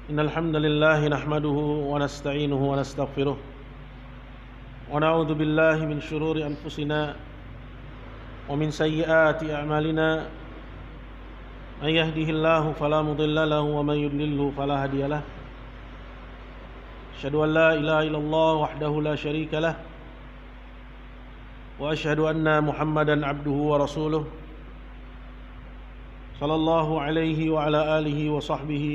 إن الحمد لله نحمده ونستعينه ونستغفره ونعوذ بالله من شرور أنفسنا ومن سيئات أعمالنا من يهده الله فلا مضل له ومن يضلل فلا هادي له أشهد أن لا إله إلا الله وحده لا شريك له وأشهد أن محمدا عبده ورسوله صلى الله عليه وعلى آله وصحبه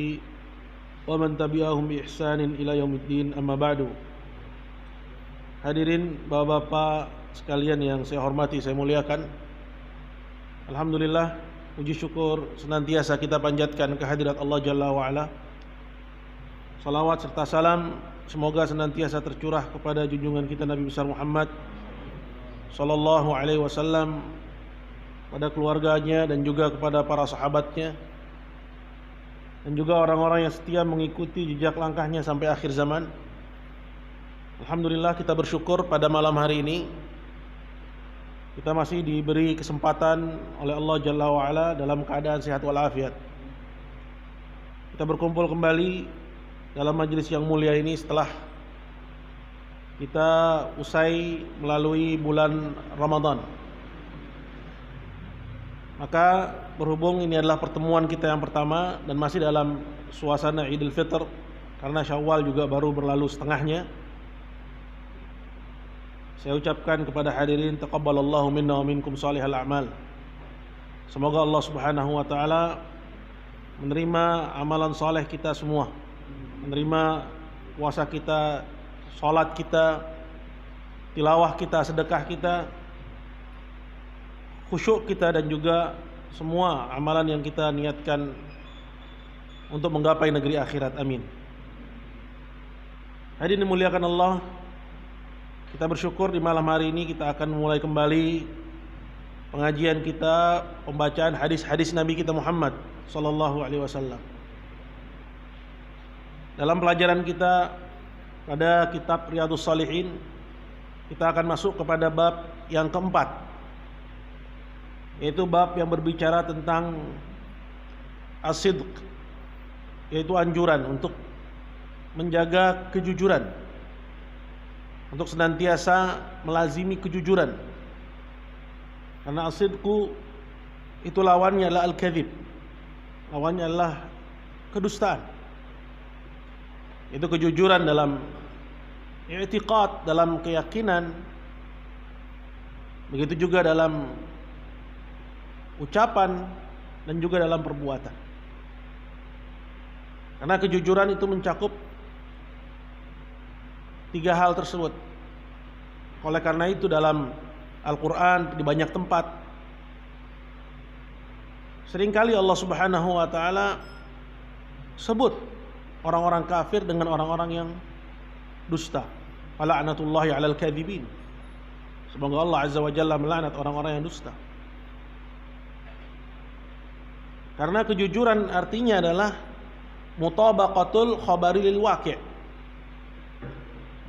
ومن tabi'ahum bi ihsanin ila yaumiddin, amma ba'du. Hadirin bapak-bapak sekalian yang saya hormati, saya muliakan. Alhamdulillah, puji syukur senantiasa kita panjatkan kehadirat Allah Jalla wa Ala. Salawat serta salam semoga senantiasa tercurah kepada junjungan kita Nabi besar Muhammad sallallahu alaihi wasallam, pada keluarganya dan juga kepada para sahabatnya, dan juga orang-orang yang setia mengikuti jejak langkahnya sampai akhir zaman. Alhamdulillah, kita bersyukur pada malam hari ini kita masih diberi kesempatan oleh Allah Jalla wa Ala dalam keadaan sehat walafiat. Kita berkumpul kembali dalam majelis yang mulia ini setelah kita usai melalui bulan Ramadan. Maka berhubung ini adalah pertemuan kita yang pertama dan masih dalam suasana Idul Fitr, karena Syawal juga baru berlalu setengahnya, saya ucapkan kepada hadirin taqabbalallahu minna wa minkum salihal a'mal. Semoga Allah Subhanahu wa taala menerima amalan saleh kita semua, menerima puasa kita, salat kita, tilawah kita, sedekah kita, khusyuk kita, dan juga semua amalan yang kita niatkan untuk menggapai negeri akhirat. Amin. Hadirin dimuliakan Allah, kita bersyukur di malam hari ini kita akan mulai kembali pengajian kita, pembacaan hadis-hadis Nabi kita Muhammad sallallahu alaihi wasallam. Dalam pelajaran kita pada kitab Riyadhus Shalihin, kita akan masuk kepada bab yang keempat, yaitu bab yang berbicara tentang as-sidq, yaitu anjuran untuk menjaga kejujuran, untuk senantiasa melazimi kejujuran. Karena as-sidqu itu lawannya adalah al-kadzib, lawannya adalah kedustaan. Itu kejujuran dalam i'tiqad, dalam keyakinan, begitu juga dalam ucapan dan juga dalam perbuatan. Karena kejujuran itu mencakup tiga hal tersebut. Oleh karena itu dalam Al-Quran di banyak tempat seringkali Allah Subhanahu wa taala sebut orang-orang kafir dengan orang-orang yang dusta. Fala'natullahi 'alal kadzibin. Semoga Allah Azza wa Jalla melaknat orang-orang yang dusta. Karena kejujuran artinya adalah mutabaqatul khabari lil waqi',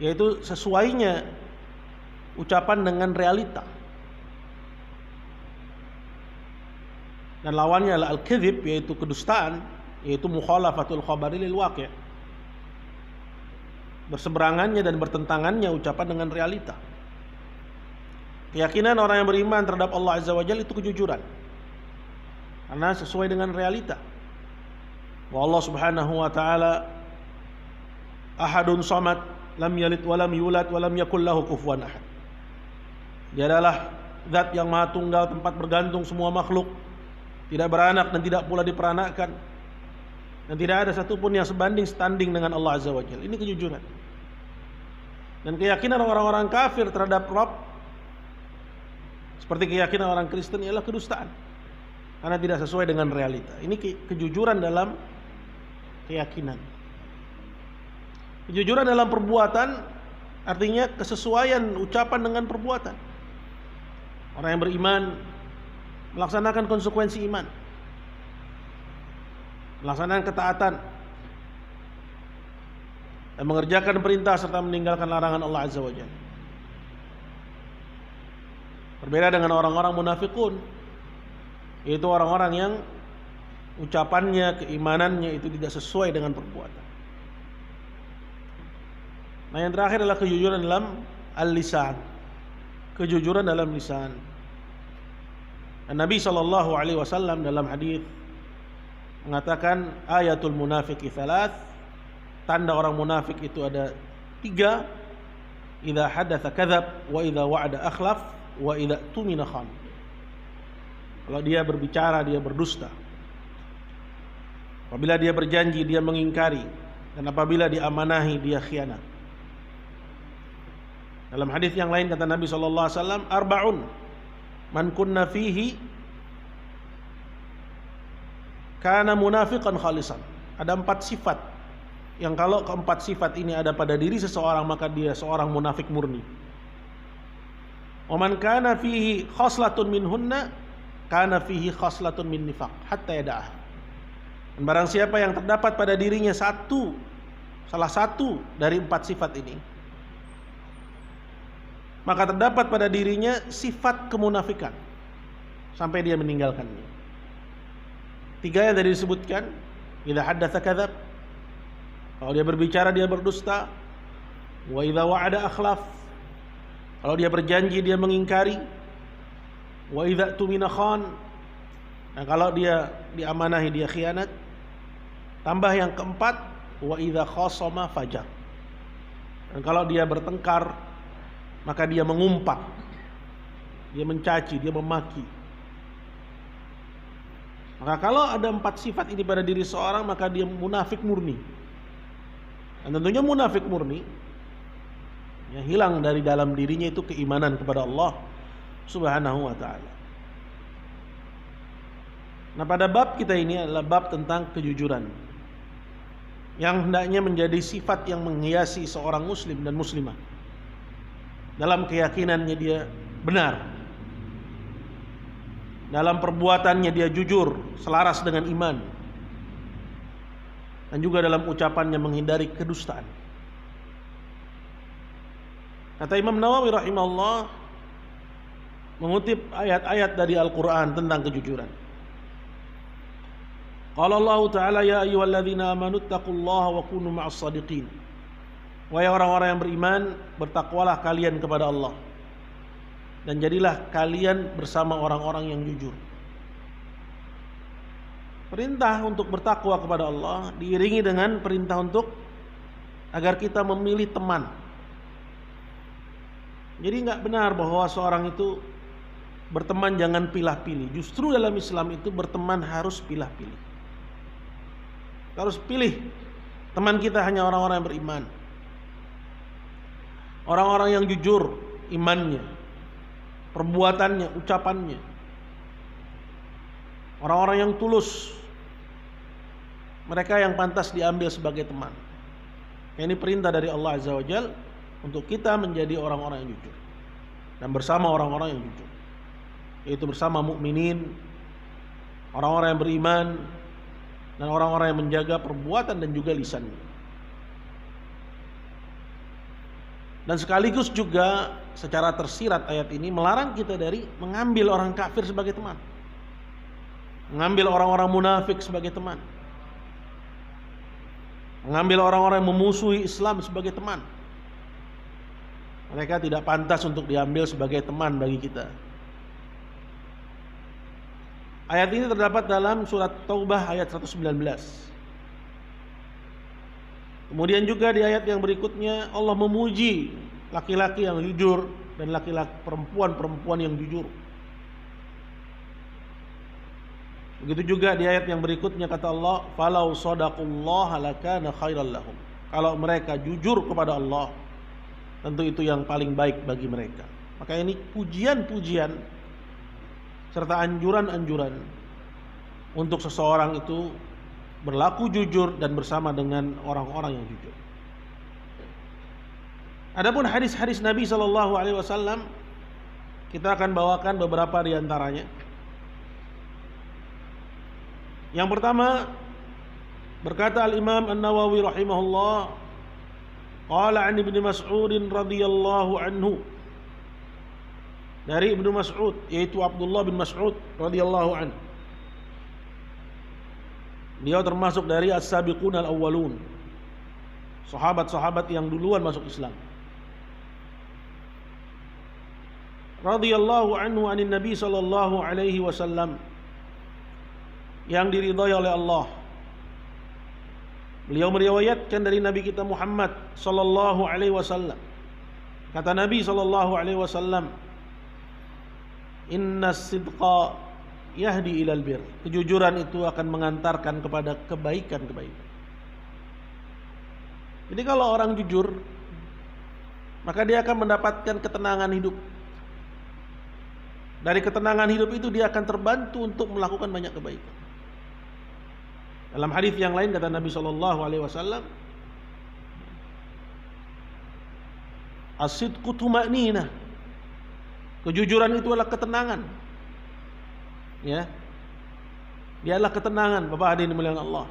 yaitu sesuainya ucapan dengan realita. Dan lawannya adalah al-kadzib, yaitu kedustaan, yaitu mukhalafatul khabari lil waqi', berseberangannya dan bertentangannya ucapan dengan realita. Keyakinan orang yang beriman terhadap Allah Azza wa Jalla itu kejujuran, karena sesuai dengan realita. Wa Allah Subhanahu wa taala ahadun samad, lam yalid wa lam yulad wa lam yakul lahu kufuwan ahad. Dia adalah zat yang maha tunggal, tempat bergantung semua makhluk, tidak beranak dan tidak pula diperanakkan, dan tidak ada satupun yang sebanding standing dengan Allah Azza wa Jalla. Ini kejujuran. Dan keyakinan orang-orang kafir terhadap Rabb, seperti keyakinan orang Kristen, ialah kedustaan, karena tidak sesuai dengan realita. Ini kejujuran dalam keyakinan. Kejujuran dalam perbuatan artinya kesesuaian ucapan dengan perbuatan. Orang yang beriman melaksanakan konsekuensi iman, melaksanakan ketaatan, dan mengerjakan perintah serta meninggalkan larangan Allah Azza wa Jalla. Berbeda dengan orang-orang munafikun, yaitu orang-orang yang ucapannya, keimanannya itu tidak sesuai dengan perbuatan. Nah, yang terakhir adalah kejujuran dalam al-lisan. Kejujuran dalam lisan. Dan Nabi SAW dalam hadis mengatakan ayatul munafiqi thalath, tanda orang munafik itu ada 3. Idza hadatsa kadzab, wa idza wa'ada akhlaf, wa idza tumina khan. Kalau dia berbicara dia berdusta. Apabila dia berjanji dia mengingkari, dan apabila diamanahi dia khianat. Dalam hadis yang lain kata Nabi SAW, arba'un man kunna fihi kana munafiqan khalisan. Ada 4 sifat yang kalau keempat sifat ini ada pada diri seseorang maka dia seorang munafik murni. Wa man kana fihi khaslatun minhunna kana fihi khaslatun min nifaq hatta yada'ah. Dan barang siapa yang terdapat pada dirinya salah satu dari 4 sifat ini, maka terdapat pada dirinya sifat kemunafikan sampai dia meninggalkannya. 3 yang tadi disebutkan, idza haddatsa kadzab, kalau dia berbicara dia berdusta, wa idza wa'ada akhlaf, kalau dia berjanji dia mengingkari, wa idza tumina khan, nah kalau dia diamanahi dia khianat. Tambah yang keempat, wa idza khasama fajar, dan kalau dia bertengkar maka dia mengumpat, dia mencaci, dia memaki. Maka kalau ada 4 sifat ini pada diri seorang maka dia munafik murni. Dan tentunya munafik murni yang hilang dari dalam dirinya itu keimanan kepada Allah Subhanahu wa ta'ala. Nah, pada bab kita ini adalah bab tentang kejujuran yang hendaknya menjadi sifat yang menghiasi seorang muslim dan muslimah dalam keyakinannya dia benar, dalam perbuatannya dia jujur selaras dengan iman, dan juga dalam ucapannya menghindari kedustaan. Kata Imam Nawawi rahimahullah mengutip ayat-ayat dari Al-Quran tentang kejujuran. Qala Allah Ta'ala ya ayyuhalladzina amanu taqullaha wa kunu ma'as shadiqin. Wahai orang-orang yang beriman, bertakwalah kalian kepada Allah dan jadilah kalian bersama orang-orang yang jujur. Perintah untuk bertakwa kepada Allah diiringi dengan perintah untuk agar kita memilih teman. Jadi enggak benar bahwa seorang itu berteman jangan pilih-pilih. Justru dalam Islam itu berteman harus pilih-pilih. Harus pilih teman kita hanya orang-orang yang beriman, orang-orang yang jujur imannya, perbuatannya, ucapannya, orang-orang yang tulus. Mereka yang pantas diambil sebagai teman. Ini perintah dari Allah Azza wa Jalla untuk kita menjadi orang-orang yang jujur dan bersama orang-orang yang jujur, yaitu bersama mukminin, orang-orang yang beriman, dan orang-orang yang menjaga perbuatan dan juga lisannya. Dan sekaligus juga secara tersirat ayat ini melarang kita dari mengambil orang kafir sebagai teman, mengambil orang-orang munafik sebagai teman, mengambil orang-orang yang memusuhi Islam sebagai teman. Mereka tidak pantas untuk diambil sebagai teman bagi kita. Ayat ini terdapat dalam surat Taubah ayat 119. Kemudian juga di ayat yang berikutnya Allah memuji laki-laki yang jujur dan laki-laki perempuan yang jujur. Begitu juga di ayat yang berikutnya kata Allah, "Falau shadaqullaha lakana khairal lahum." Kalau mereka jujur kepada Allah, tentu itu yang paling baik bagi mereka. Maka ini pujian-pujian serta anjuran-anjuran untuk seseorang itu berlaku jujur dan bersama dengan orang-orang yang jujur. Adapun hadis-hadis Nabi SAW, kita akan bawakan beberapa di antaranya. Yang pertama, berkata Al-Imam An-Nawawi rahimahullah, qala an Ibnu Mas'ud radhiyallahu anhu, dari Ibnu Mas'ud, yaitu Abdullah bin Mas'ud radhiyallahu anhu. Dia termasuk dari as-sabiqun al-awwalun, sahabat-sahabat yang duluan masuk Islam. Radhiyallahu anhu anin Nabi sallallahu alaihi wasallam, yang diridhai oleh Allah. Beliau meriwayatkan dari Nabi kita Muhammad sallallahu alaihi wasallam. Kata Nabi sallallahu alaihi wasallam, "Innas sidqa yahdi ilal bir." Kejujuran itu akan mengantarkan kepada kebaikan-kebaikan. Jadi kalau orang jujur, maka dia akan mendapatkan ketenangan hidup. Dari ketenangan hidup itu dia akan terbantu untuk melakukan banyak kebaikan. Dalam hadis yang lain kata Nabi sallallahu alaihi wasallam, "As-sidqu tuma'ninah." Kejujuran itu adalah ketenangan. Ya. Dia adalah ketenangan, Bapak hadirin dimuliakan Allah.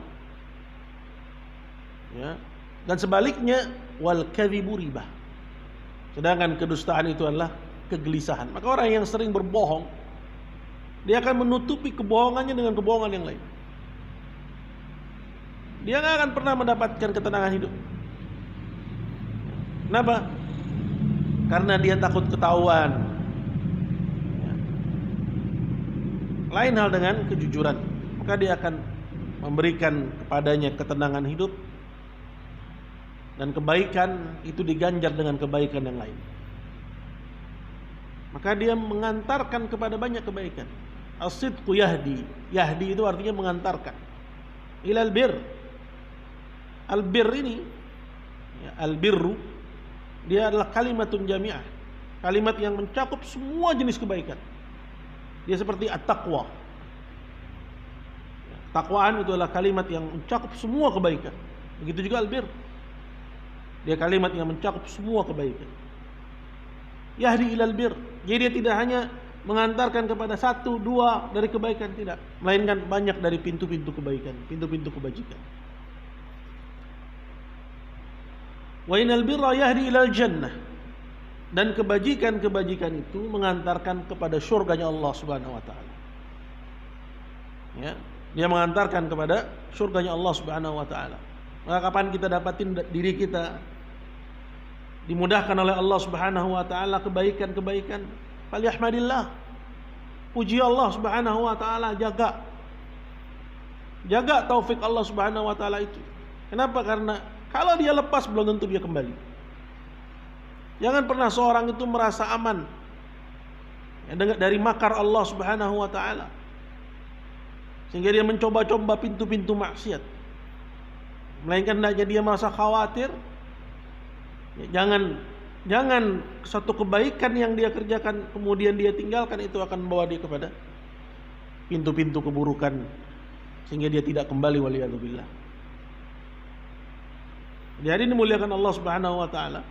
Ya. Dan sebaliknya, wal kadhibu ribah. Sedangkan kedustaan itu adalah kegelisahan. Maka orang yang sering berbohong, dia akan menutupi kebohongannya dengan kebohongan yang lain. Dia nggak akan pernah mendapatkan ketenangan hidup. Kenapa? Karena dia takut ketahuan. Lain hal dengan kejujuran, maka dia akan memberikan kepadanya ketenangan hidup, dan kebaikan itu diganjar dengan kebaikan yang lain. Maka dia mengantarkan kepada banyak kebaikan. As-sidqu yahdi. Yahdi itu artinya mengantarkan. Ilal bir. Al-bir ini, ya, al-birru, dia adalah kalimatun jami'ah. Kalimat yang mencakup semua jenis kebaikan. Dia seperti at-taqwa. Takwaan itu adalah kalimat yang mencakup semua kebaikan. Begitu juga al-bir. Dia kalimat yang mencakup semua kebaikan. Yahdi ilal bir. Jadi dia tidak hanya mengantarkan kepada satu, dua dari kebaikan, tidak. Melainkan banyak dari pintu-pintu kebaikan, pintu-pintu kebajikan. Wa inal birra yahdi ilal jannah. Dan kebajikan-kebajikan itu mengantarkan kepada surganya Allah Subhanahu wa taala. Ya, dia mengantarkan kepada surganya Allah Subhanahu wa taala. Maka kapan kita dapatin diri kita dimudahkan oleh Allah Subhanahu wa taala kebaikan-kebaikan, falyahmadillah. Puji Allah Subhanahu wa taala, jaga taufik Allah Subhanahu wa taala itu. Kenapa? Karena kalau dia lepas belum tentu dia kembali. Jangan pernah seorang itu merasa aman ya, dari makar Allah Subhanahu wa taala, sehingga dia mencoba-coba pintu-pintu maksiat. Melainkan hendaknya dia merasa khawatir. Ya, jangan satu kebaikan yang dia kerjakan kemudian dia tinggalkan, itu akan membawa dia kepada pintu-pintu keburukan sehingga dia tidak kembali, waliyadzubillah. Jadi dimuliakan Allah Subhanahu wa taala.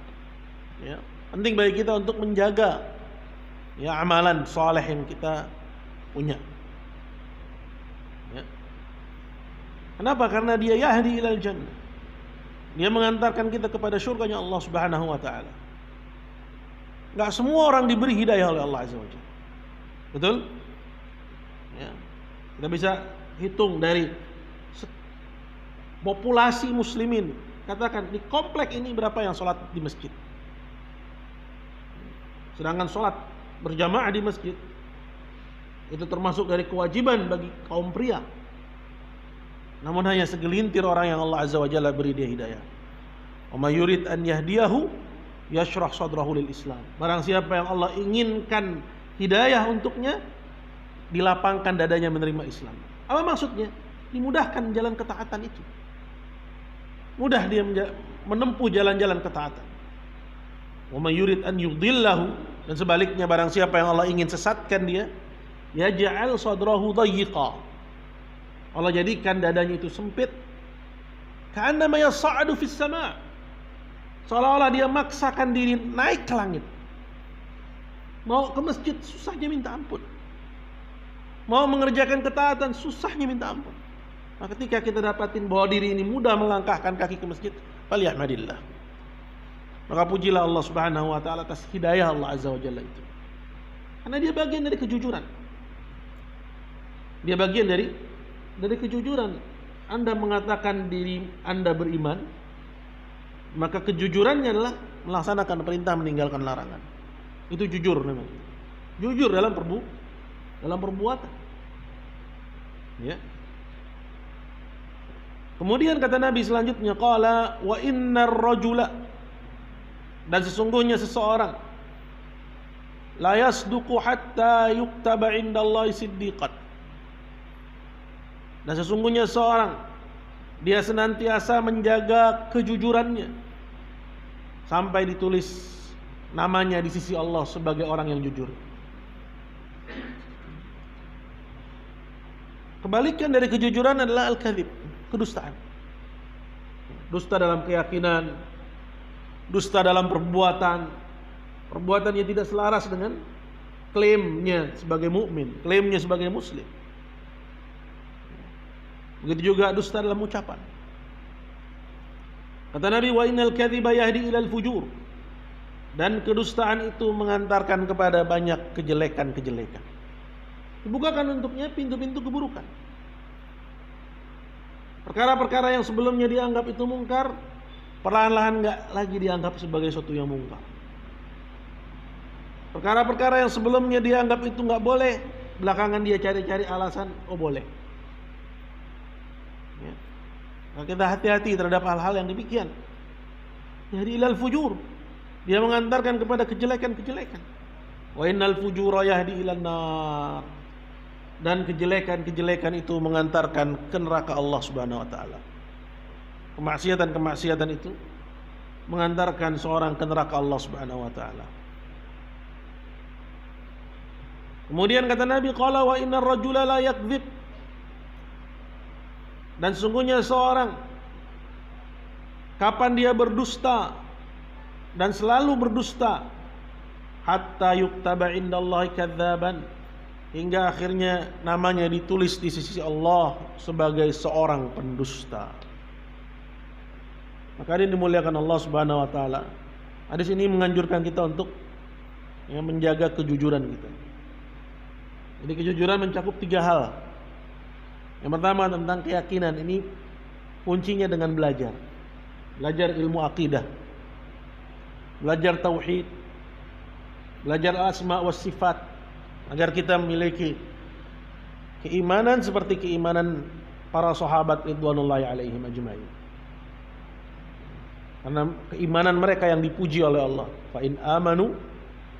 Ya, penting bagi kita untuk menjaga ya amalan saleh yang kita punya. Ya. Kenapa? Karena dia yahdi ilal jannah. Dia mengantarkan kita kepada surganya Allah Subhanahu wa taala. Enggak semua orang diberi hidayah oleh Allah Azza wa Jalla. Betul? Ya. Kita bisa hitung dari populasi muslimin. Katakan di komplek ini berapa yang sholat di masjid. Sedangkan sholat berjamaah di masjid itu termasuk dari kewajiban bagi kaum pria. Namun hanya segelintir orang yang Allah Azza wa Jalla beri dia hidayah. Wa may yurid an yahdiyahu yashrah sadrahu lil Islam. Barang siapa yang Allah inginkan hidayah untuknya, dilapangkan dadanya menerima Islam. Apa maksudnya? Dimudahkan jalan ketaatan itu. Mudah dia menempuh jalan-jalan ketaatan. Wa may yurid an yudhillahu, dan sebaliknya barang siapa yang Allah ingin sesatkan dia, yaj'al sadrahu dayyiqa. Allah jadikan dadanya itu sempit, ka'annama yas'adu fis sama'. Seolah-olah dia maksakan diri naik ke langit. Mau ke masjid susahnya minta ampun. Mau mengerjakan ketaatan susahnya minta ampun. Nah, ketika kita dapatin bahwa diri ini mudah melangkahkan kaki ke masjid, falyahmadillah. Maka pujilah Allah Subhanahu wa taala atas hidayah Allah Azza wa Jalla itu. Karena dia bagian dari kejujuran. Dia bagian dari kejujuran. Anda mengatakan diri Anda beriman, maka kejujurannya adalah melaksanakan perintah, meninggalkan larangan. Itu jujur namanya. Jujur dalam perbuatan. Ya. Kemudian kata Nabi selanjutnya, qala wa innar rajula, dan sesungguhnya seseorang, la yasduqu hatta yuktaba indallahi siddiqan, dan sesungguhnya seorang, dia senantiasa menjaga kejujurannya sampai ditulis namanya di sisi Allah sebagai orang yang jujur. Kebalikan dari kejujuran adalah al-kadzib, kedustaan. Dusta dalam keyakinan, dusta dalam perbuatan, perbuatan yang tidak selaras dengan klaimnya sebagai mukmin, klaimnya sebagai muslim. Begitu juga dusta dalam ucapan. Kata Nabi, wa innal kadhiba yahdi ilal fujur, dan kedustaan itu mengantarkan kepada banyak kejelekan-kejelekan. Dibukakan untuknya pintu-pintu keburukan. Perkara-perkara yang sebelumnya dianggap itu mungkar, perlahan-lahan enggak lagi dianggap sebagai sesuatu yang mungkar. Perkara-perkara yang sebelumnya dianggap itu enggak boleh, belakangan dia cari-cari alasan, oh boleh. Ya. Nah, kita hati-hati terhadap hal-hal yang demikian. Yahdi ilal fujur, dia mengantarkan kepada kejelekan-kejelekan. Wa innal fujura yahdi ilan nar, dan kejelekan-kejelekan itu mengantarkan ke neraka Allah Subhanahu wa taala. Kemaksiatan-kemaksiatan itu mengantarkan seorang ke neraka Allah Subhanahu wa taala. Kemudian kata Nabi, qala wa innar rajula la yakdzib, dan sesungguhnya seorang, kapan dia berdusta, dan selalu berdusta, hatta yuktaba indallahi kadzaban, hingga akhirnya namanya ditulis di sisi Allah sebagai seorang pendusta. Maka ini dimuliakan Allah Subhanahu wa taala. Hadis ini menganjurkan kita untuk menjaga kejujuran kita. Jadi kejujuran mencakup 3 hal. Yang pertama tentang keyakinan, ini kuncinya dengan belajar. Belajar ilmu akidah, belajar tauhid, belajar asma wa sifat, agar kita memiliki keimanan seperti keimanan para sahabat ridwanullahi alaihim ajmain. Karena keimanan mereka yang dipuji oleh Allah. Fa in amanu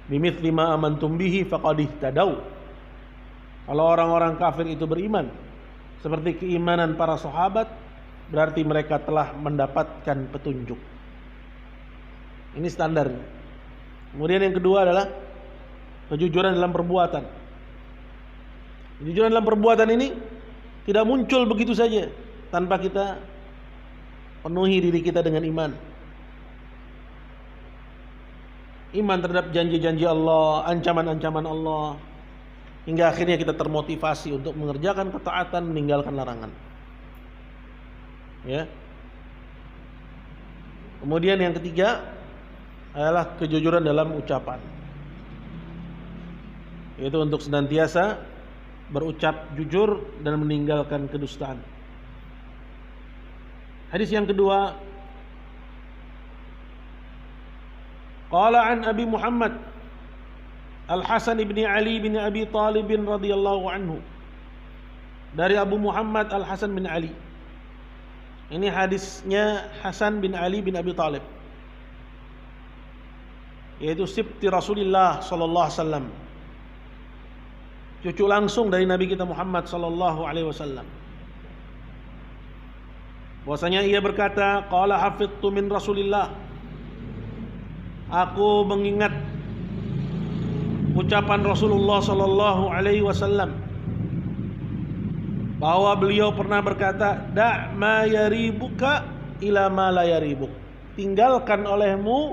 bimithli ma amantum bihi faqad ihtadaw. Kalau orang-orang kafir itu beriman seperti keimanan para sahabat, berarti mereka telah mendapatkan petunjuk. Ini standarnya. Kemudian yang kedua adalah kejujuran dalam perbuatan. Kejujuran dalam perbuatan ini tidak muncul begitu saja tanpa kita penuhi diri kita dengan iman. Iman terhadap janji-janji Allah, ancaman-ancaman Allah, hingga akhirnya kita termotivasi untuk mengerjakan ketaatan, meninggalkan larangan. Ya. Kemudian yang ketiga adalah kejujuran dalam ucapan, yaitu untuk senantiasa berucap jujur dan meninggalkan kedustaan. Hadis yang kedua, qala an Abi Muhammad Al-Hasan ibn Ali bin Abi Talib radhiyallahu anhu, dari Abu Muhammad Al-Hasan bin Ali. Ini hadisnya Hasan bin Ali bin Abi Talib, yaitu sibti Rasulullah sallallahu alaihi wasallam, cucu langsung dari Nabi kita Muhammad sallallahu alaihi wasallam. Bahwasanya ia berkata, qala hafidtu min Rasulillah, aku mengingat ucapan Rasulullah sallallahu alaihi wasallam bahwa beliau pernah berkata, da' ma yaribuka ila ma la yaribuk, tinggalkan olehmu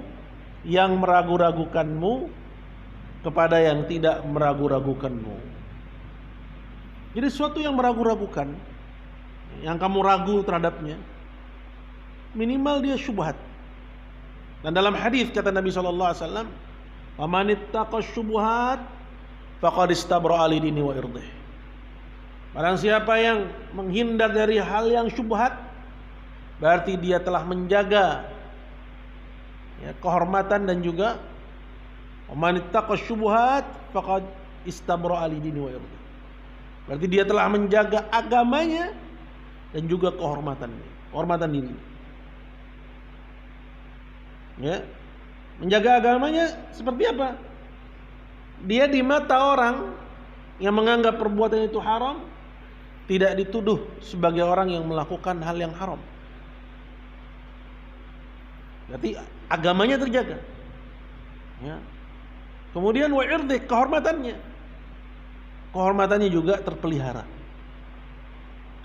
yang meragu-ragukanmu kepada yang tidak meragu-ragukanmu. Jadi sesuatu yang meragu-ragukan, yang kamu ragu terhadapnya, minimal dia syubhat. Dan dalam hadis kata Nabi sallallahu alaihi wasallam, "Wa man ittaqa syubhat faqad istabra'a li dinihi wa irdihi." Barang siapa yang menghindar dari hal yang syubhat, berarti dia telah menjaga ya, kehormatan dan juga man ittaqa syubhat faqad istabra'a li dini wa irdi. Berarti dia telah menjaga agamanya dan juga kehormatan diri. Ya. Menjaga agamanya seperti apa? Dia di mata orang yang menganggap perbuatan itu haram tidak dituduh sebagai orang yang melakukan hal yang haram. Berarti agamanya terjaga. Ya. Kemudian wa irdi, kehormatannya juga terpelihara.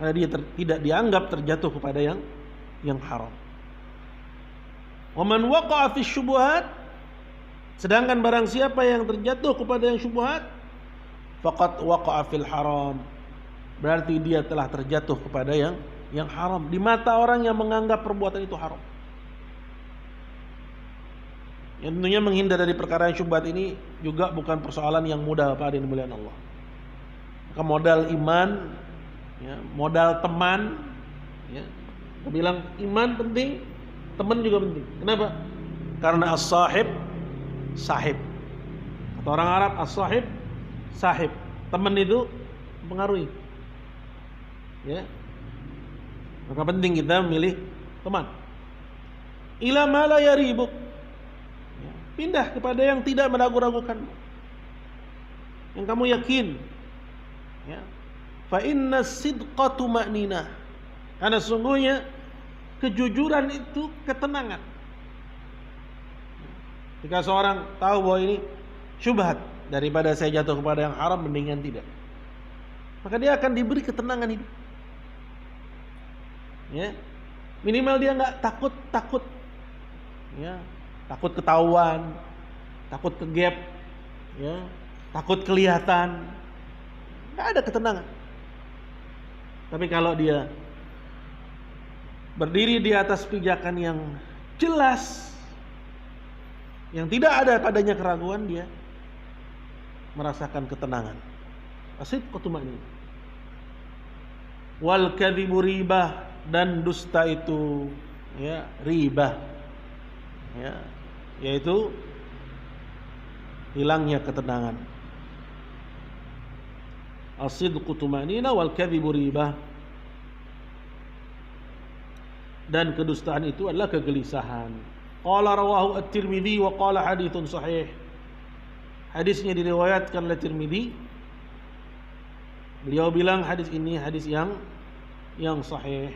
Karena dia tidak dianggap terjatuh kepada yang haram. Wa man waqa'a fi syubhat, sedangkan barang siapa yang terjatuh kepada yang syubhat, faqad waqa'a fil haram, berarti dia telah terjatuh kepada yang haram di mata orang yang menganggap perbuatan itu haram. Yang tentunya menghindar dari perkara yang syubhat ini juga bukan persoalan yang mudah, Pak, yang dimuliakan Allah. Maka modal iman, ya, modal teman, ya. Kita bilang iman penting, teman juga penting. Kenapa? Karena as-sahib sahib. Kata orang Arab, as-sahib sahib. Teman itu mempengaruhi. Ya. Maka penting kita memilih teman. Ila ma la yaribuk. Pindah kepada yang tidak meragu-ragukan, yang kamu yakin. Ya. Fa inna sidqa tuma'ninah. Karena sesungguhnya kejujuran itu ketenangan. Jika seorang tahu bahwa ini syubhat, daripada saya jatuh kepada yang haram, mendingan tidak, maka dia akan diberi ketenangan hidup. Ya. Minimal dia nggak takut. Ya. Takut ketahuan, takut kegap, ya, takut kelihatan, nggak ada ketenangan. Tapi kalau dia berdiri di atas pijakan yang jelas, yang tidak ada padanya keraguan, dia merasakan ketenangan. As-sidqu tuma'ninah. Wal kadhibu ribah, dan dusta itu, ya, ribah, ya, yaitu hilangnya ketenangan. As-sidqu tuma'ninah wal kadhibu ribah, dan kedustaan itu adalah kegelisahan. Qala rawahu at-Tirmidzi wa qala haditsun sahih. Hadisnya diriwayatkan oleh Tirmidzi. Beliau bilang hadis ini hadis yang sahih.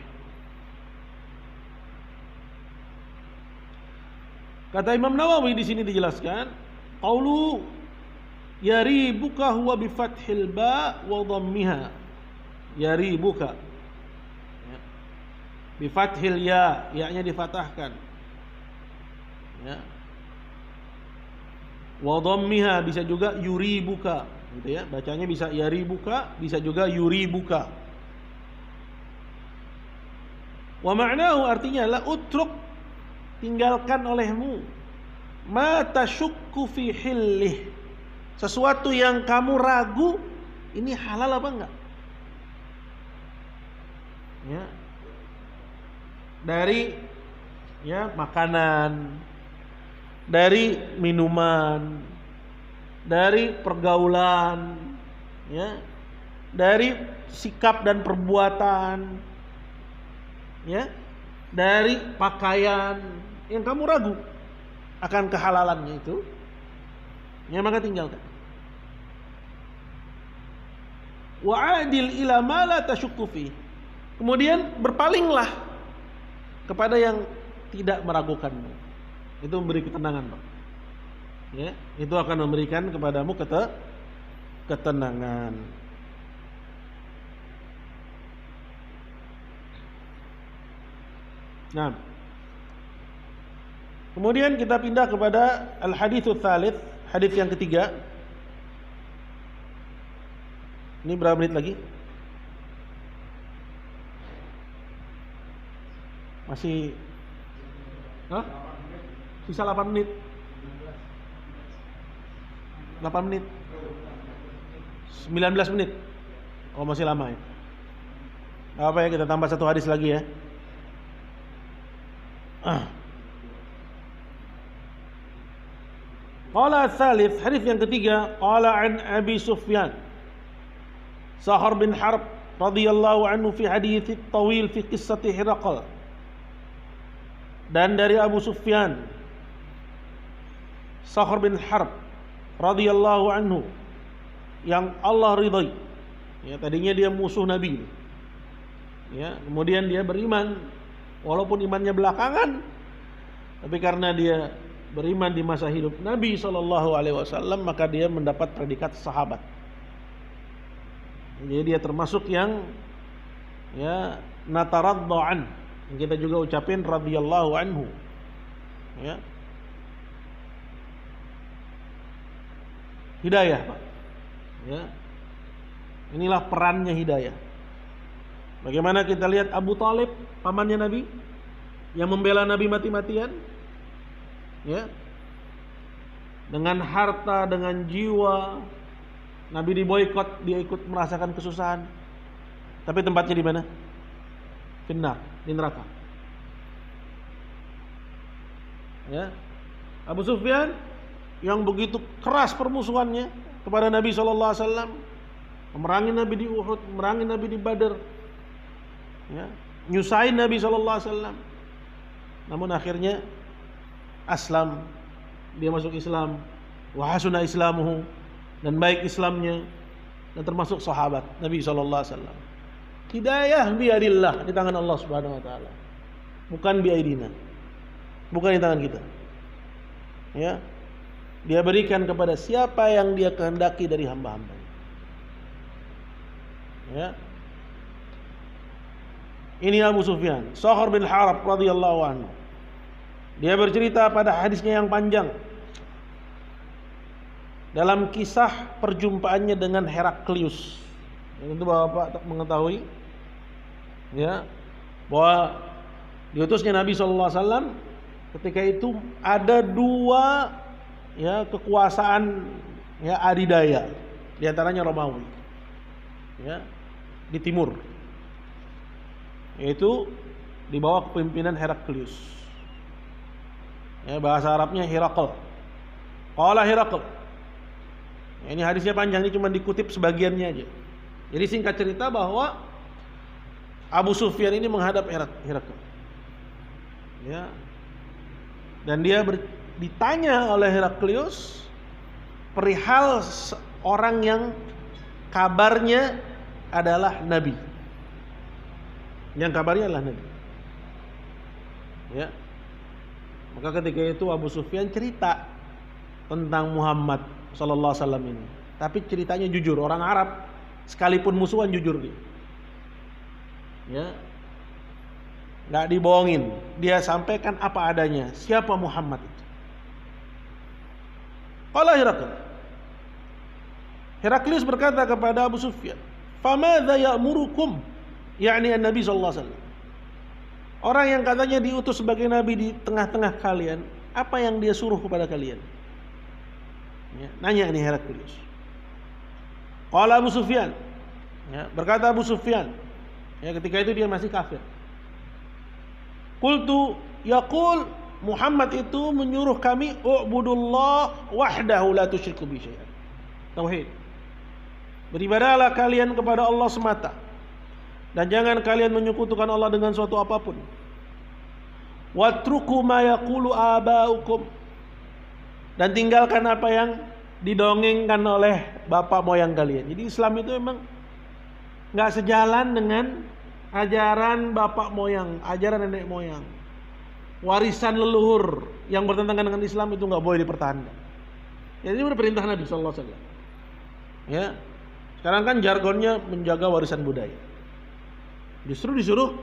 Kata Imam Nawawi di sini dijelaskan, qaulu yaribuka huwa bi fathil ba wa dhammiha. Yaribuka, ya, bi fathil ya, ya-nya difathahkan, ya. Wa dhammiha, bisa juga yuribuka, gitu ya. Bacanya bisa yaribuka, bisa juga yuribuka. Wa ma'nahu, artinya la utruk, tinggalkan olehmu, ma tasyukku fi hillih, sesuatu yang kamu ragu ini halal apa enggak, ya, dari, ya, makanan, dari minuman, dari pergaulan, ya, dari sikap dan perbuatan, ya, dari pakaian yang kamu ragu akan kehalalannya itu, ya, maka tinggalkan. Wa adil ila ma la tasyukku fi, kemudian berpalinglah kepada yang tidak meragukanmu. Itu memberi ketenangan, Pak. Ya, itu akan memberikan kepadamu ketenangan. Nah, kemudian kita pindah kepada al-haditsul tsalits, hadis yang ketiga. Ini berapa menit lagi? Masih sisa 8 menit. 8 menit. 19 menit. Oh, masih lama ya. Apa ya, kita tambah 1 hadis lagi ya. Qala tsalits, hadis yang ketiga, qala an Abi Sufyan Sakhar bin Harb radhiyallahu anhu fi hadits tawil fi qissati Hiraqal. Dan dari Abu Sufyan Sakhar bin Harb radhiyallahu anhu yang Allah ridai. Ya, tadinya dia musuh Nabi. Ya, kemudian dia beriman walaupun imannya belakangan, tapi karena dia beriman di masa hidup Nabi SAW, maka dia mendapat predikat sahabat. Jadi dia termasuk yang ya nataradda'an, yang kita juga ucapin radhiyallahu anhu. Ya. Hidayah, Pak. Ya. Inilah perannya hidayah. Bagaimana kita lihat Abu Talib, pamannya Nabi, yang membela Nabi mati-matian, ya, dengan harta, dengan jiwa. Nabi diboikot, dia ikut merasakan kesusahan. Tapi tempatnya di mana? Finnar, di neraka. Ya. Abu Sufyan yang begitu keras permusuhannya kepada Nabi SAW, memerangi Nabi di Uhud, memerangi Nabi di Badar, ya, nyusahin Nabi SAW. Namun akhirnya aslam, dia masuk Islam, wa hasuna islamuhu, dan baik Islamnya, dan termasuk sahabat Nabi SAW. Hidayah biadillah, di tangan Allah Subhanahu Wa Taala, bukan biaidina, bukan di tangan kita. Ya, dia berikan kepada siapa yang dia kehendaki dari hamba-hamba. Ya, ini Abu Sufyan, Sakhar bin Harb radhiyallahu anhu. Dia bercerita pada hadisnya yang panjang dalam kisah perjumpaannya dengan Heraklius. Tentu Bapak mengetahui, ya, bahwa diutusnya Nabi SAW ketika itu ada dua, ya, kekuasaan, ya, adidaya, di antaranya Romawi, ya, di timur, yaitu di bawah kepemimpinan Heraklius. Ya, bahasa Arabnya Hiraqal. Qala Hiraqal. Ya, ini hadisnya panjang, ini cuma dikutip sebagiannya aja. Jadi singkat cerita bahwa Abu Sufyan ini menghadap Hiraqal. Ya. Dan dia ditanya oleh Heraklius perihal orang yang kabarnya adalah Nabi. Yang kabarnya adalah Nabi. Ya. Maka ketika itu Abu Sufyan cerita tentang Muhammad sallallahu alaihi wasallam ini. Tapi ceritanya jujur, orang Arab sekalipun musuhan jujur dia. Ya. Enggak dibohongin. Dia sampaikan apa adanya. Siapa Muhammad itu? Qala Hiraqal. Heraklius berkata kepada Abu Sufyan, "Famadza ya'murukum?" yakni an-Nabi sallallahu alaihi wasallam. Orang yang katanya diutus sebagai nabi di tengah-tengah kalian, apa yang dia suruh kepada kalian? Ya, nanya ini Heraklius. Qala Abu Sufyan. Ya, berkata Abu Sufyan. Ya, ketika itu dia masih kafir. Qultu yaqul, Muhammad itu menyuruh kami u'budullah wahdahu la tusyriku bi syai'an. Tauhid. Beribadahlah kalian kepada Allah semata, dan jangan kalian menyekutukan Allah dengan suatu apapun. Watruku ma yaqulu abaukum, dan tinggalkan apa yang didongengkan oleh bapak moyang kalian. Jadi Islam itu memang enggak sejalan dengan ajaran bapak moyang, ajaran nenek moyang. Warisan leluhur yang bertentangan dengan Islam itu enggak boleh dipertahankan. Jadi ini udah perintah Nabi sallallahu alaihi wasallam. Ya. Sekarang kan jargonnya menjaga warisan budaya. Justru disuruh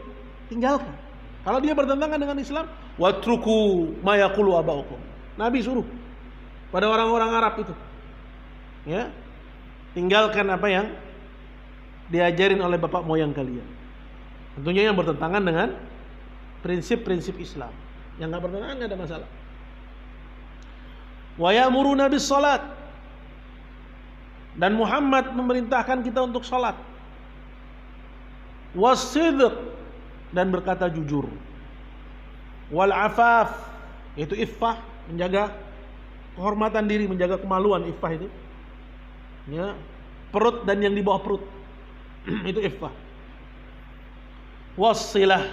tinggalkan. Kalau dia bertentangan dengan Islam, watruku ma yaqulu abaukum. Nabi suruh pada orang-orang Arab itu, ya, tinggalkan apa yang diajarin oleh bapak moyang kalian. Tentunya yang bertentangan dengan prinsip-prinsip Islam. Yang enggak bertentangan enggak ada masalah. Wa ya'muruna bis salat. Dan Muhammad memerintahkan kita untuk salat. Was-sidq, dan berkata jujur. Wal afaf, yaitu iffah, menjaga kehormatan diri, menjaga kemaluan, iffah itu. Ya, perut dan yang di bawah perut itu iffah. Wassilah,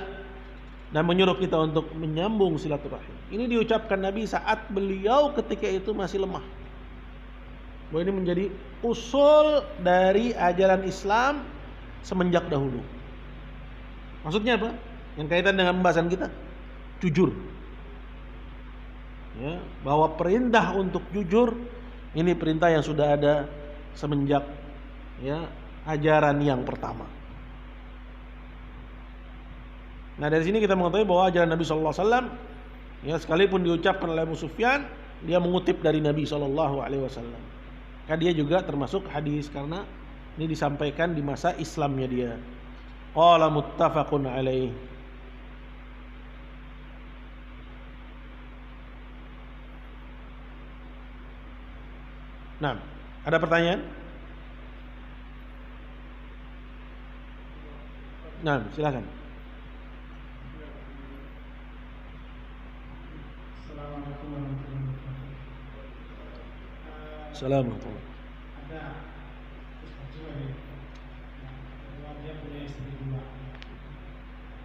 dan menyuruh kita untuk menyambung silaturahim. Ini diucapkan Nabi saat beliau ketika itu masih lemah. Bahwa ini menjadi usul dari ajaran Islam semenjak dahulu. Maksudnya apa? Yang kaitan dengan pembahasan kita, jujur. Ya, bahwa perintah untuk jujur ini perintah yang sudah ada semenjak ya ajaran yang pertama. Nah, dari sini kita mengetahui bahwa ajaran Nabi sallallahu alaihi wasallam ya sekalipun diucapkan oleh Abu Sufyan, dia mengutip dari Nabi sallallahu alaihi wasallam. Kan dia juga termasuk hadis karena ini disampaikan di masa Islamnya dia. Qala muttafaqun alaih. Nah, ada pertanyaan? Nah, silakan. Assalamualaikum warahmatullahi wabarakatuh. Assalamualaikum. Ada Ustaz Juwari, bahwa dia punya istri dua.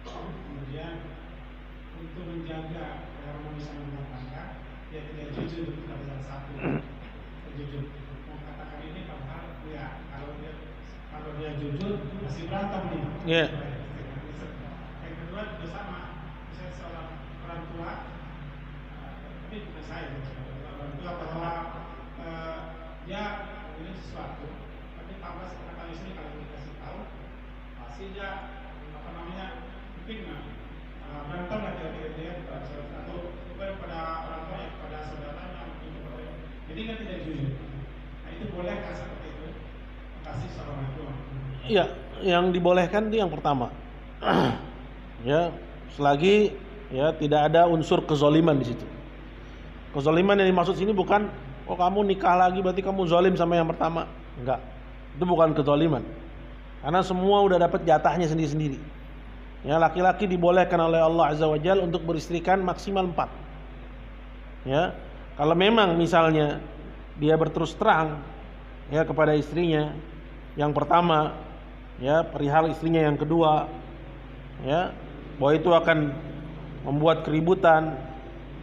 Kemudian untuk menjaga keharmonisan rumah tangga, dia tidak jujur pada salah satu. Jujur. Mau katakan ini padahal ya kalau dia jujur masih berantem nih. Iya. Yang kedua juga sama. Misalnya seorang orang tua, tapi bukan saya, orang tua bahwa dia punya sesuatu, tapi tambah kata istri kalau dikasih tahu pasti dia mungkin berantem lah kira-kira dia atau pada orang tua ya, pada saudaranya mungkin. Jadi kan tidak jujur. Nah, itu bolehkah seperti itu? Kasih Assalamualaikum. Iya, yang dibolehkan itu yang pertama. Ya, selagi ya tidak ada unsur kezaliman di situ. Kezaliman yang dimaksud sini bukan kamu nikah lagi berarti kamu zalim sama yang pertama. Enggak. Itu bukan kezaliman. Karena semua udah dapat jatahnya sendiri-sendiri. Ya, laki-laki dibolehkan oleh Allah Azza wa Jalla untuk beristrikan maksimal 4. Ya. Kalau memang misalnya dia berterus terang ya kepada istrinya yang pertama, ya perihal istrinya yang kedua, ya bahwa itu akan membuat keributan,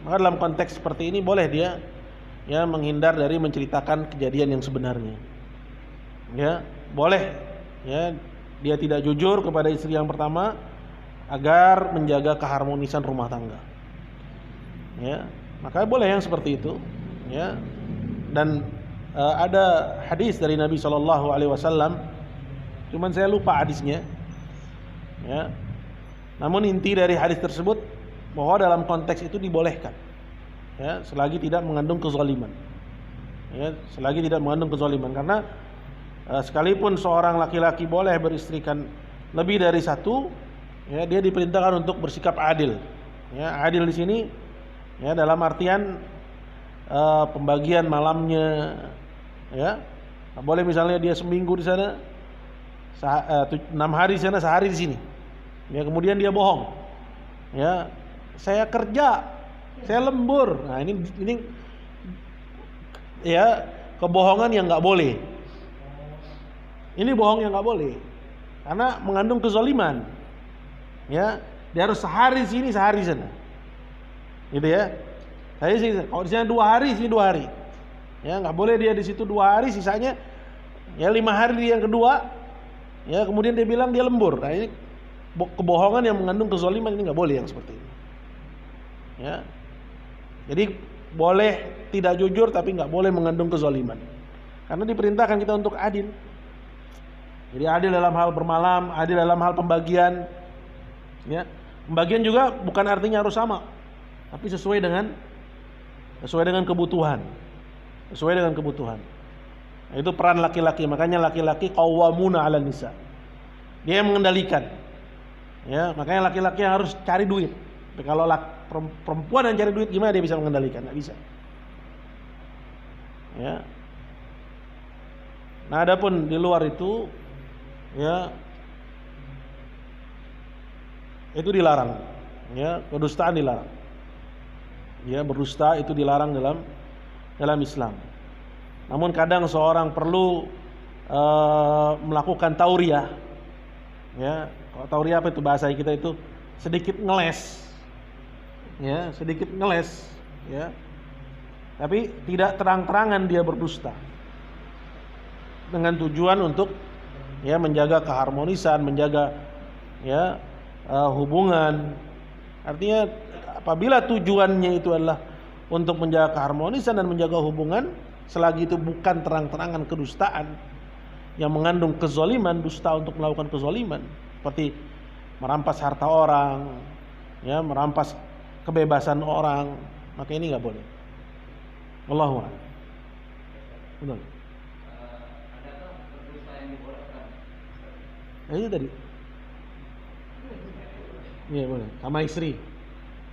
maka dalam konteks seperti ini boleh dia ya menghindar dari menceritakan kejadian yang sebenarnya. Ya, boleh ya dia tidak jujur kepada istri yang pertama agar menjaga keharmonisan rumah tangga. Ya, maka boleh yang seperti itu, ya. Dan ada hadis dari Nabi Shallallahu Alaihi Wasallam, cuman saya lupa hadisnya, ya. Namun inti dari hadis tersebut bahwa dalam konteks itu dibolehkan, ya, selagi tidak mengandung kezaliman, ya, selagi tidak mengandung kezaliman. Karena sekalipun seorang laki-laki boleh beristrikan lebih dari satu, ya, dia diperintahkan untuk bersikap adil. Ya, adil di sini, ya, dalam artian pembagian malamnya, ya, boleh misalnya dia seminggu di sana, 6 hari di sana, sehari di sini. Ya, kemudian dia bohong. Ya, saya kerja, saya lembur. Nah, ini ya kebohongan yang nggak boleh. Ini bohong yang nggak boleh, karena mengandung kezaliman. Ya, dia harus sehari sini, sehari sana. Gitu ya. Saya sih, kalau di sana 2 hari, sini 2 hari. Ya, nggak boleh dia di situ 2 hari, sisanya ya 5 hari di yang kedua. Ya, kemudian dia bilang dia lembur. Nah, ini kebohongan yang mengandung kezaliman, ini nggak boleh yang seperti ini. Ya, jadi boleh tidak jujur tapi nggak boleh mengandung kezaliman, karena diperintahkan kita untuk adil. Jadi adil dalam hal bermalam, adil dalam hal pembagian. Ya, pembagian juga bukan artinya harus sama, tapi sesuai dengan kebutuhan, sesuai dengan kebutuhan. Nah, itu peran laki-laki. Makanya laki-laki qawwamuna 'alan nisa. Dia yang mengendalikan. Ya, makanya laki-laki yang harus cari duit. Tapi kalau perempuan yang cari duit, gimana dia bisa mengendalikan? Nggak bisa. Ya. Nah, adapun di luar itu, ya, itu dilarang. Ya, kedustaan dilarang. Ya, berdusta itu dilarang dalam dalam Islam. Namun kadang seorang perlu melakukan tauriah. Ya, kalau tauriah apa itu bahasa kita itu sedikit ngeles. Ya, sedikit ngeles, ya. Tapi tidak terang-terangan dia berdusta. Dengan tujuan untuk ya menjaga keharmonisan, menjaga ya hubungan. Artinya apabila tujuannya itu adalah untuk menjaga keharmonisan dan menjaga hubungan, selagi itu bukan terang-terangan kedustaan yang mengandung kezaliman, dusta untuk melakukan kezaliman seperti merampas harta orang, ya, merampas kebebasan orang, maka ini nggak boleh. Wallahu a'lam. Betul. Adakah berdusta yang dibolehkan? Itu tadi. Iya boleh. Sama istri.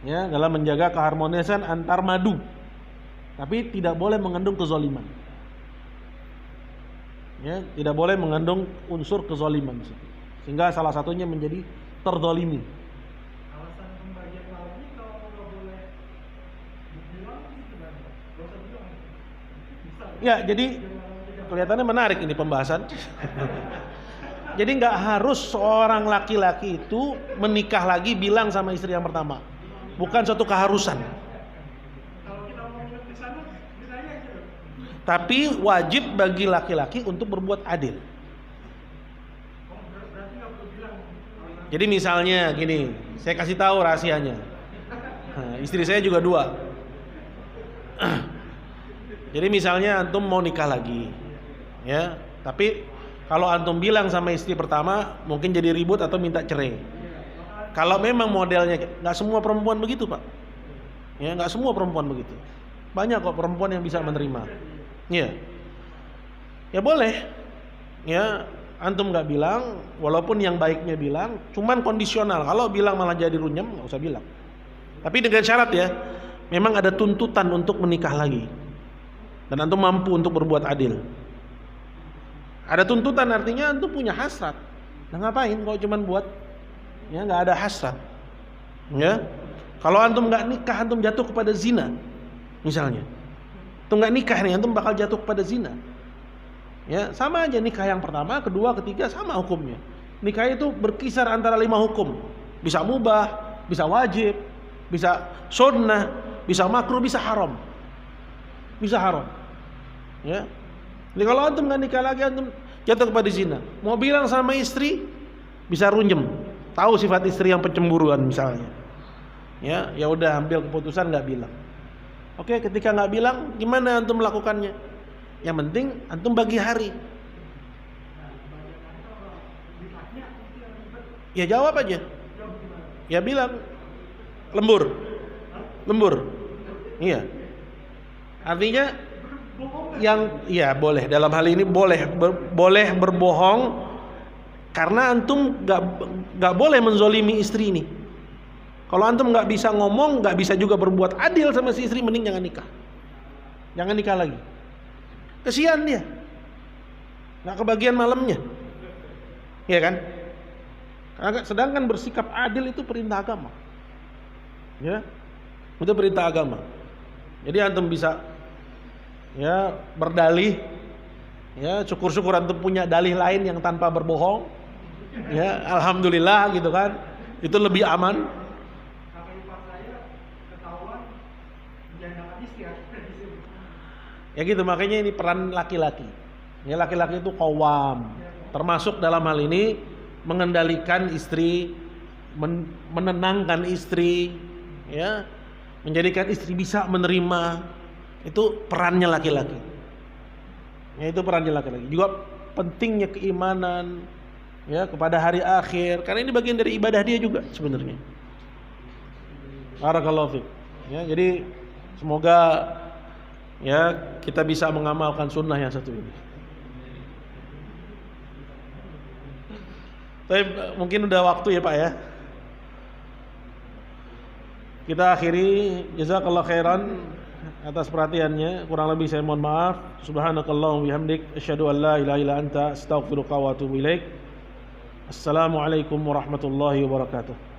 Ya, dalam menjaga keharmonisan antar madu. Tapi tidak boleh mengandung kezaliman. Ya, tidak boleh mengandung unsur kezaliman. Sehingga salah satunya menjadi terzalimi. Alasan pembagian malam ini kalau nggak boleh bilang gitu kan, nggak usah bilang. Bisa. Ya, jadi kelihatannya menarik ini pembahasan. Jadi nggak harus seorang laki-laki itu menikah lagi bilang sama istri yang pertama, bukan suatu keharusan. Kalau kita mau ke sana, bisa aja gitu. Tapi wajib bagi laki-laki untuk berbuat adil. Berarti nggak perlu bilang. Jadi misalnya gini, saya kasih tahu rahasianya. Nah, istri saya juga 2. Jadi misalnya antum mau nikah lagi, ya, tapi kalau antum bilang sama istri pertama, mungkin jadi ribut atau minta cerai. Kalau memang modelnya, nggak semua perempuan begitu, Pak. Ya, nggak semua perempuan begitu. Banyak kok perempuan yang bisa menerima. Ya, ya boleh. Ya, antum nggak bilang, walaupun yang baiknya bilang, cuman kondisional. Kalau bilang malah jadi runyem, nggak usah bilang. Tapi dengan syarat ya, memang ada tuntutan untuk menikah lagi, dan antum mampu untuk berbuat adil. Ada tuntutan artinya antum punya hasrat. Nah ngapain kalau cuman buat ya nggak ada hasrat. Ya. Kalau antum nggak nikah, antum jatuh kepada zina. Misalnya. Antum nggak nikah nih, antum bakal jatuh kepada zina. Ya, sama aja nikah yang pertama, kedua, ketiga sama hukumnya. Nikah itu berkisar antara 5 hukum. Bisa mubah, bisa wajib, bisa sunnah, bisa makruh, bisa haram. Bisa haram. Ya. Jadi kalau antum nggak nikah lagi, antum jatuh kepada zina. Mau bilang sama istri, bisa runjem. Tahu sifat istri yang pencemburuan misalnya. Ya, ya udah ambil keputusan nggak bilang. Oke, ketika nggak bilang, gimana antum melakukannya? Yang penting antum bagi hari. Ya jawab aja. Ya bilang lembur. Lembur. Iya. Artinya yang ya boleh dalam hal ini boleh berbohong karena antum nggak boleh menzolimi istri ini. Kalau antum nggak bisa ngomong, nggak bisa juga berbuat adil sama si istri, mending jangan nikah. Jangan nikah lagi. Kesian dia, nggak kebagian malamnya, ya kan? Sedangkan bersikap adil itu perintah agama, ya, itu perintah agama. Jadi antum bisa ya berdalih, ya syukur-syukur antum punya dalih lain yang tanpa berbohong, ya alhamdulillah gitu kan, itu lebih aman. Ya gitu, makanya ini peran laki-laki. Ya laki-laki itu qawwam, termasuk dalam hal ini mengendalikan istri, menenangkan istri, ya, menjadikan istri bisa menerima. Itu perannya laki-laki. Ya itu perannya laki-laki. Juga pentingnya keimanan ya kepada hari akhir, karena ini bagian dari ibadah dia juga sebenarnya. Barakallahu fiik. Ya, jadi semoga ya kita bisa mengamalkan sunnah yang satu ini. Tapi mungkin udah waktu ya Pak ya. Kita akhiri, jazakallahu khairan atas perhatiannya. Kurang lebih saya mohon maaf. Subhanakallahumma bihamdik, asyhadu an la ilaha illa anta, astaghfiruka wa atubu ilaik. Assalamualaikum warahmatullahi wabarakatuh.